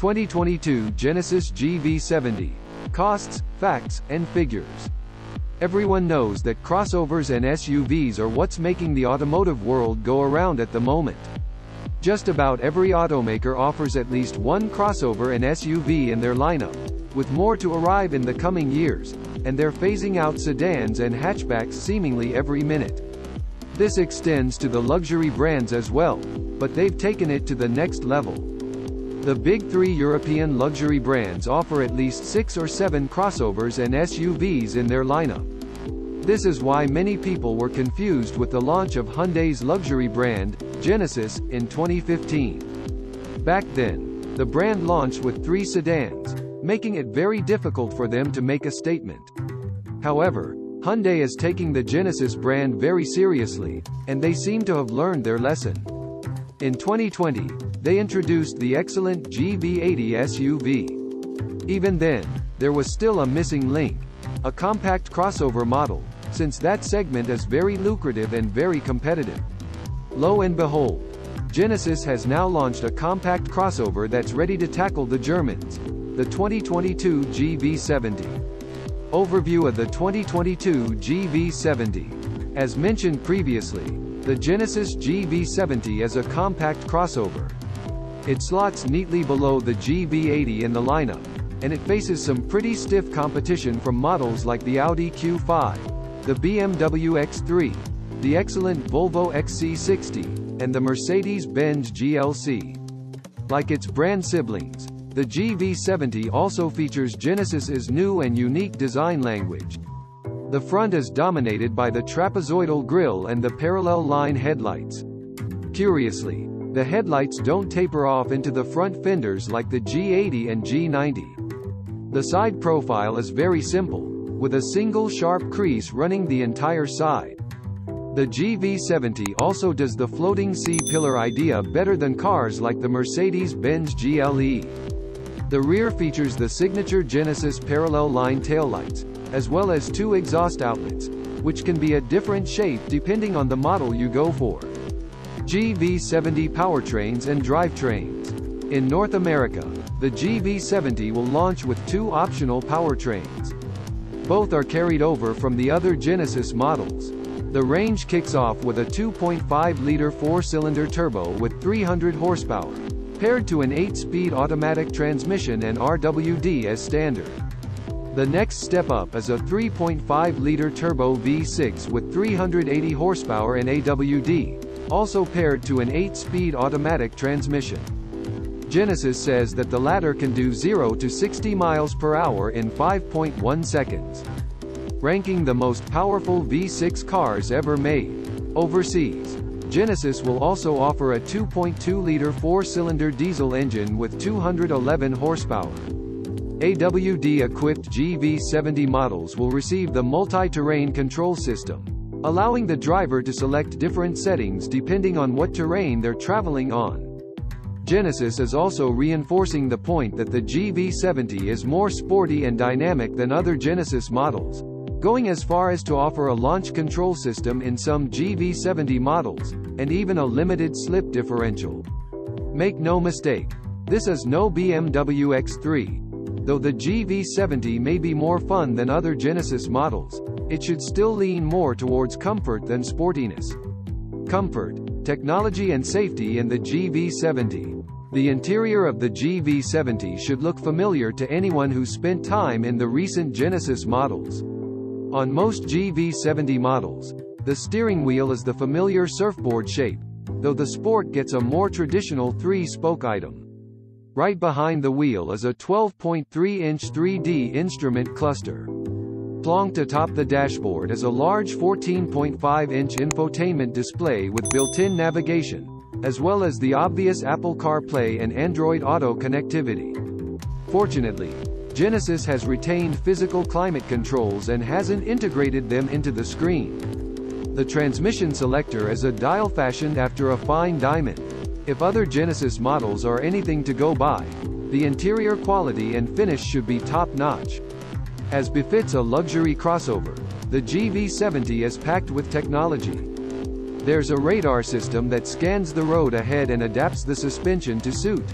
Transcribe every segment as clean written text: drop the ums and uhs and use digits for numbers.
2022 Genesis GV70. Costs, facts, and figures. Everyone knows that crossovers and SUVs are what's making the automotive world go around at the moment. Just about every automaker offers at least one crossover and SUV in their lineup, with more to arrive in the coming years, and they're phasing out sedans and hatchbacks seemingly every minute. This extends to the luxury brands as well, but they've taken it to the next level. The big three European luxury brands offer at least 6 or 7 crossovers and SUVs in their lineup. This is why many people were confused with the launch of Hyundai's luxury brand, Genesis, in 2015. Back then, the brand launched with 3 sedans, making it very difficult for them to make a statement. However, Hyundai is taking the Genesis brand very seriously, and they seem to have learned their lesson. In 2020, they introduced the excellent GV80 SUV. Even then, there was still a missing link, a compact crossover model, since that segment is very lucrative and very competitive. Lo and behold, Genesis has now launched a compact crossover that's ready to tackle the Germans, the 2022 GV70. Overview of the 2022 GV70. As mentioned previously, the Genesis GV70 is a compact crossover. It slots neatly below the GV80 in the lineup, and it faces some pretty stiff competition from models like the Audi Q5, the BMW X3, the excellent Volvo XC60, and the Mercedes-Benz GLC. Like its brand siblings, the GV70 also features Genesis's new and unique design language. The front is dominated by the trapezoidal grille and the parallel line headlights. Curiously, the headlights don't taper off into the front fenders like the G80 and G90. The side profile is very simple, with a single sharp crease running the entire side. The GV70 also does the floating C-pillar idea better than cars like the Mercedes-Benz GLE. The rear features the signature Genesis parallel line taillights, as well as 2 exhaust outlets, which can be a different shape depending on the model you go for. GV70 powertrains and drivetrains. In North America, the GV70 will launch with 2 optional powertrains. Both are carried over from the other Genesis models. The range kicks off with a 2.5-liter 4-cylinder turbo with 300 horsepower, paired to an 8-speed automatic transmission and RWD as standard. The next step up is a 3.5-liter turbo V6 with 380 horsepower and AWD, also paired to an 8-speed automatic transmission. Genesis says that the latter can do 0 to 60 miles per hour in 5.1 seconds. Ranking the most powerful V6 cars ever made. Overseas, Genesis will also offer a 2.2-liter 4-cylinder diesel engine with 211 horsepower. AWD-equipped GV70 models will receive the multi-terrain control system, allowing the driver to select different settings depending on what terrain they're traveling on. Genesis is also reinforcing the point that the GV70 is more sporty and dynamic than other Genesis models, going as far as to offer a launch control system in some GV70 models, and even a limited slip differential. Make no mistake, this is no BMW X3. Though the GV70 may be more fun than other Genesis models, it should still lean more towards comfort than sportiness. Comfort, technology and safety in the GV70. The interior of the GV70 should look familiar to anyone who spent time in the recent Genesis models. On most GV70 models, the steering wheel is the familiar surfboard shape, though the Sport gets a more traditional 3-spoke item. Right behind the wheel is a 12.3-inch 3D instrument cluster. Plonked atop the dashboard is a large 14.5-inch infotainment display with built-in navigation, as well as the obvious Apple CarPlay and Android Auto connectivity. Fortunately, Genesis has retained physical climate controls and hasn't integrated them into the screen. The transmission selector is a dial fashioned after a fine diamond. If other Genesis models are anything to go by, the interior quality and finish should be top-notch. As befits a luxury crossover, the GV70 is packed with technology. There's a radar system that scans the road ahead and adapts the suspension to suit.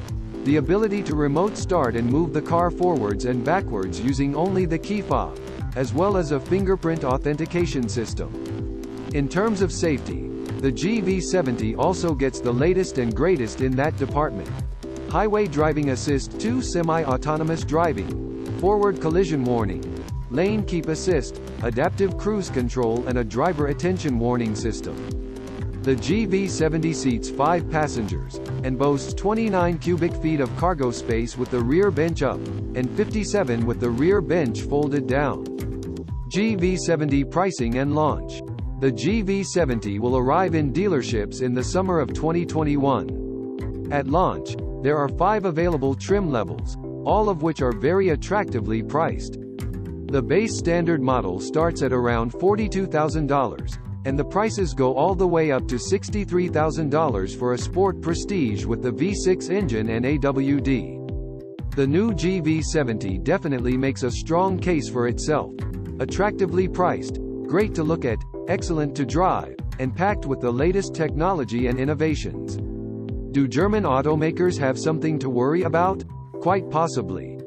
The ability to remote start and move the car forwards and backwards using only the key fob, as well as a fingerprint authentication system. In terms of safety, the GV70 also gets the latest and greatest in that department. Highway Driving Assist 2 semi-autonomous driving, forward collision warning, lane keep assist, adaptive cruise control and a driver attention warning system. The GV70 seats 5 passengers, and boasts 29 cubic feet of cargo space with the rear bench up, and 57 with the rear bench folded down. GV70 pricing and launch. The GV70 will arrive in dealerships in the summer of 2021. At launch, there are 5 available trim levels, all of which are very attractively priced. The base standard model starts at around $42,000, and the prices go all the way up to $63,000 for a Sport Prestige with the V6 engine and AWD. The new GV70 definitely makes a strong case for itself. Attractively priced, great to look at, excellent to drive, and packed with the latest technology and innovations. Do German automakers have something to worry about? Quite possibly.